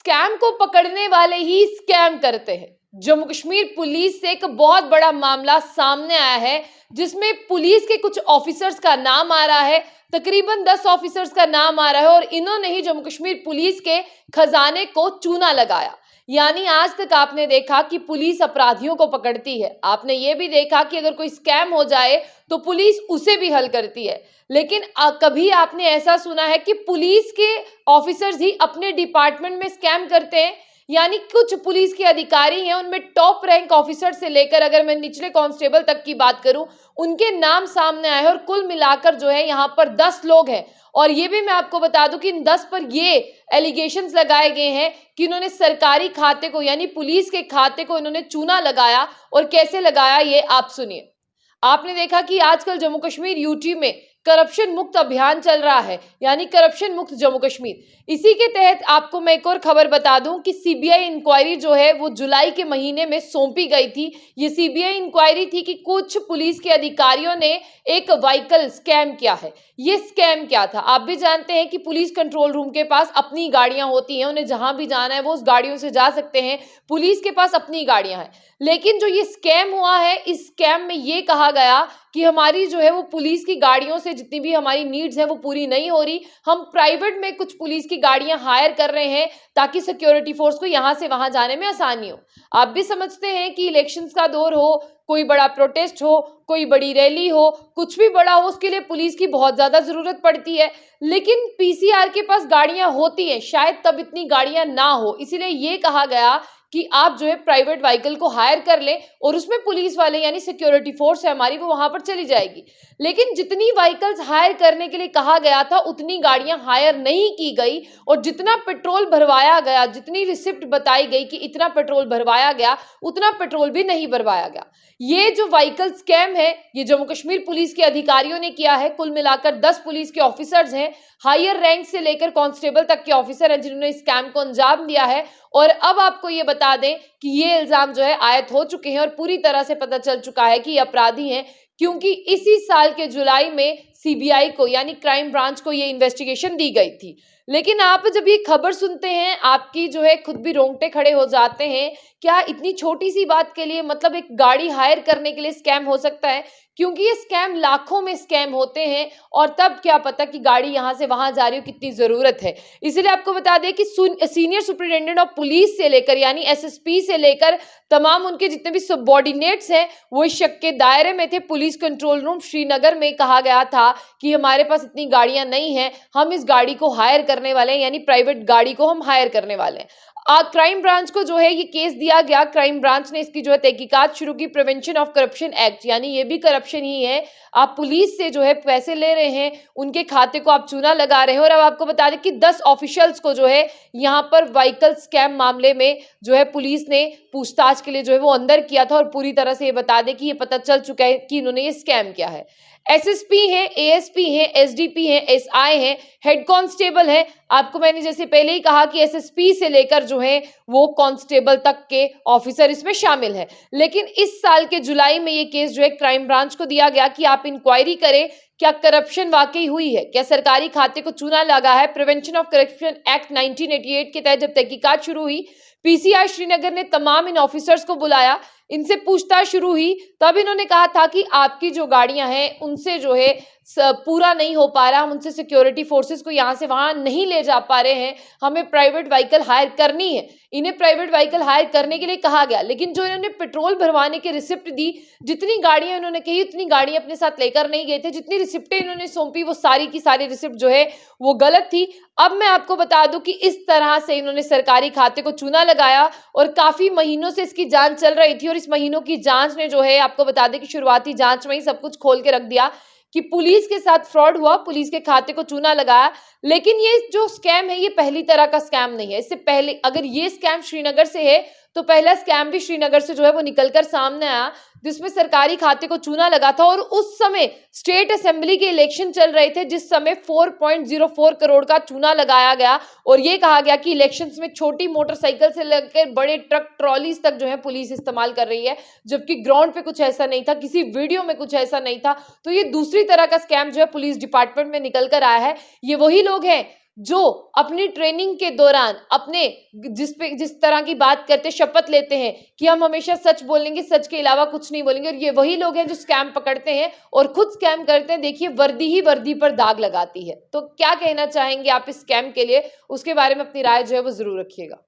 Scam को पकड़ने वाले ही स्कैम करते हैं। जम्मू कश्मीर पुलिस से एक बहुत बड़ा मामला सामने आया है, जिसमें पुलिस के कुछ ऑफिसर्स का नाम आ रहा है, तकरीबन 10 ऑफिसर्स का नाम आ रहा है, और इन्होंने ही जम्मू कश्मीर पुलिस के खजाने को चूना लगाया। यानी आज तक आपने देखा कि पुलिस अपराधियों को पकड़ती है, आपने ये भी देखा कि अगर कोई स्कैम हो जाए तो पुलिस उसे भी हल करती है, लेकिन कभी आपने ऐसा सुना है कि पुलिस के ऑफिसर्स ही अपने डिपार्टमेंट में स्कैम करते हैं? यानी कुछ पुलिस के अधिकारी हैं, उनमें टॉप रैंक ऑफिसर से लेकर अगर मैं निचले कांस्टेबल तक की बात करूं, उनके नाम सामने आए हैं, और कुल मिलाकर जो है यहाँ पर 10 लोग हैं। और ये भी मैं आपको बता दूं कि इन 10 पर ये एलिगेशंस लगाए गए हैं कि इन्होंने सरकारी खाते को, यानी पुलिस के खाते को इन्होंने चूना लगाया। और कैसे लगाया ये आप सुनिए। आपने देखा कि आजकल जम्मू कश्मीर यूटी में करप्शन मुक्त अभियान चल रहा है, यानी करप्शन मुक्त जम्मू कश्मीर। इसी के तहत आपको मैं एक और खबर बता दूं कि सीबीआई इंक्वायरी जो है वो जुलाई के महीने में सौंपी गई थी। ये सीबीआई इंक्वायरी थी कि कुछ पुलिस के अधिकारियों ने एक व्हीकल स्कैम किया है। ये स्कैम क्या था? आप भी जानते हैं कि पुलिस कंट्रोल रूम के पास अपनी गाड़ियां होती हैं, उन्हें जहां भी जाना है वो उस गाड़ियों से जा सकते हैं, पुलिस के पास अपनी गाड़ियां हैं। लेकिन जो ये स्कैम हुआ है, इस स्कैम में ये कहा गया कि हमारी जो है वो पुलिस की गाड़ियों से जितनी भी हमारी नीड्स है वो पूरी नहीं हो रही, हम प्राइवेट में कुछ पुलिस की गाड़ियां हायर कर रहे हैं ताकि सिक्योरिटी फोर्स को यहां से वहां जाने में आसानी हो। आप भी समझते हैं कि इलेक्शंस का दौर हो, कोई बड़ा प्रोटेस्ट हो, कोई बड़ी रैली हो, कुछ भी बड़ा हो, उसके लिए पुलिस की बहुत ज्यादा जरूरत पड़ती है। लेकिन पीसीआर के पास गाड़ियां होती हैं, शायद तब इतनी गाड़ियां ना हो, इसीलिए ये कहा गया कि आप जो है प्राइवेट व्हीकल को हायर कर लें और उसमें पुलिस वाले यानी सिक्योरिटी फोर्स है हमारी वो वहां पर चली जाएगी। लेकिन जितनी व्हीकल्स हायर करने के लिए कहा गया था उतनी गाड़ियां हायर नहीं की गई, और जितना पेट्रोल भरवाया गया, जितनी रिसिप्ट बताई गई कि इतना पेट्रोल भरवाया गया, उतना पेट्रोल भी नहीं भरवाया गया। ये जो व्हीकल स्कैम है ये जम्मू कश्मीर पुलिस के अधिकारियों ने किया है। कुल मिलाकर 10 पुलिस के ऑफिसर्स हैं, हायर रैंक से लेकर कांस्टेबल तक के ऑफिसर हैं, जिन्होंने इस स्कैम को अंजाम दिया है। और अब आपको ये बता दें कि ये इल्जाम जो है आयत हो चुके हैं और पूरी तरह से पता चल चुका है कि ये अपराधी हैं, क्योंकि इसी साल के जुलाई में सीबीआई को यानी क्राइम ब्रांच को ये इन्वेस्टिगेशन दी गई थी। लेकिन आप जब ये खबर सुनते हैं आपकी जो है खुद भी रोंगटे खड़े हो जाते हैं। क्या इतनी छोटी सी बात के लिए, मतलब एक गाड़ी हायर करने के लिए स्कैम हो सकता है? क्योंकि ये स्कैम लाखों में स्कैम होते हैं, और तब क्या पता कि गाड़ी यहाँ से वहां जा रही हो, कितनी जरूरत है। इसलिए आपको बता दें कि सीनियर सुपरिटेंडेंट ऑफ पुलिस से लेकर यानी एसएसपी से लेकर तमाम उनके जितने भी सबॉर्डिनेट्स हैं वो इस शक के दायरे में थे। पुलिस कंट्रोल रूम श्रीनगर में कहा गया था कि हमारे पास इतनी गाड़ियां नहीं हैं, हम इस गाड़ी को हायर करने वाले हैं, यानी प्राइवेट गाड़ी को हम हायर करने वाले हैं। क्राइम ब्रांच को जो है ये केस दिया गया। क्राइम ब्रांच ने इसकी जो है तहकीकात शुरू की। प्रिवेंशन ऑफ करप्शन एक्ट, यानी ये भी करप्शन ही है। आप पुलिस से जो है पैसे ले रहे हैं, उनके खाते को आप चूना लगा रहे हैं। और अब आपको बता दें कि 10 ऑफिशियल्स को जो है यहाँ पर व्हीकल स्कैम मामले में जो है पुलिस ने पूछताछ के लिए जो है वो अंदर किया था, और पूरी तरह से ये बता दें कि ये पता चल चुका है कि इन्होंने ये स्कैम किया है। एसएसपी हैं, एएसपी हैं, एसडीपी हैं, एसआई हैं, हेड कांस्टेबल हैं। आपको मैंने जैसे पहले ही कहा कि एसएसपी से लेकर जो है वो कांस्टेबल तक के ऑफिसर इसमें शामिल हैं। लेकिन इस साल के जुलाई में ये केस जो है क्राइम ब्रांच को दिया गया कि आप इंक्वायरी करें, क्या करप्शन वाकई हुई है, क्या सरकारी खाते को चूना लगा है। प्रिवेंशन ऑफ करप्शन एक्ट 1988 के तहत जब तहकीकात शुरू हुई, पीसीआई श्रीनगर ने तमाम इन ऑफिसर्स को बुलाया, इनसे पूछताछ शुरू हुई। तब इन्होंने कहा था कि आपकी जो गाड़ियां हैं उनसे जो है पूरा नहीं हो पा रहा, हम उनसे सिक्योरिटी फोर्सेस को यहाँ से वहां नहीं ले जा पा रहे हैं, हमें प्राइवेट व्हीकल हायर करनी है। इन्हें प्राइवेट व्हीकल हायर करने के लिए कहा गया, लेकिन जो इन्होंने पेट्रोल भरवाने की रिसिप्ट दी, जितनी गाड़ियां इन्होंने कही उतनी गाड़ियां अपने साथ लेकर नहीं गए थे, जितनी रिसिप्टें इन्होंने सौंपी वो सारी की सारी रिसिप्ट जो है वो गलत थी। अब मैं आपको बता दूं कि इस तरह से इन्होंने सरकारी खाते को चूना लगाया, और काफी महीनों से इसकी जांच चल रही थी। और इस महीनों की जांच ने जो है आपको बता दें कि शुरुआती जांच में ही सब कुछ खोल के रख दिया कि पुलिस के साथ फ्रॉड हुआ, पुलिस के खाते को चूना लगाया। लेकिन ये जो स्कैम है ये पहली तरह का स्कैम नहीं है। इससे पहले अगर ये स्कैम श्रीनगर से है तो पहला स्कैम भी श्रीनगर से जो है वो निकलकर सामने आया, जिसमें सरकारी खाते को चूना लगा था। और उस समय स्टेट असेंबली के इलेक्शन चल रहे थे, जिस समय 4.04 करोड़ का चूना लगाया गया, और ये कहा गया कि इलेक्शंस में छोटी मोटरसाइकिल से लेकर बड़े ट्रक ट्रॉलीज तक जो है पुलिस इस्तेमाल कर रही है, जबकि ग्राउंड पे कुछ ऐसा नहीं था, किसी वीडियो में कुछ ऐसा नहीं था। तो ये दूसरी तरह का स्कैम जो है पुलिस डिपार्टमेंट में निकल कर आया है। ये वही लोग हैं जो अपनी ट्रेनिंग के दौरान अपने जिस तरह की बात करते, शपथ लेते हैं कि हम हमेशा सच बोलेंगे, सच के अलावा कुछ नहीं बोलेंगे, और ये वही लोग हैं जो स्कैम पकड़ते हैं और खुद स्कैम करते हैं। देखिए, वर्दी ही वर्दी पर दाग लगाती है। तो क्या कहना चाहेंगे आप इस स्कैम के लिए? उसके बारे में अपनी राय जो है वो जरूर रखिएगा।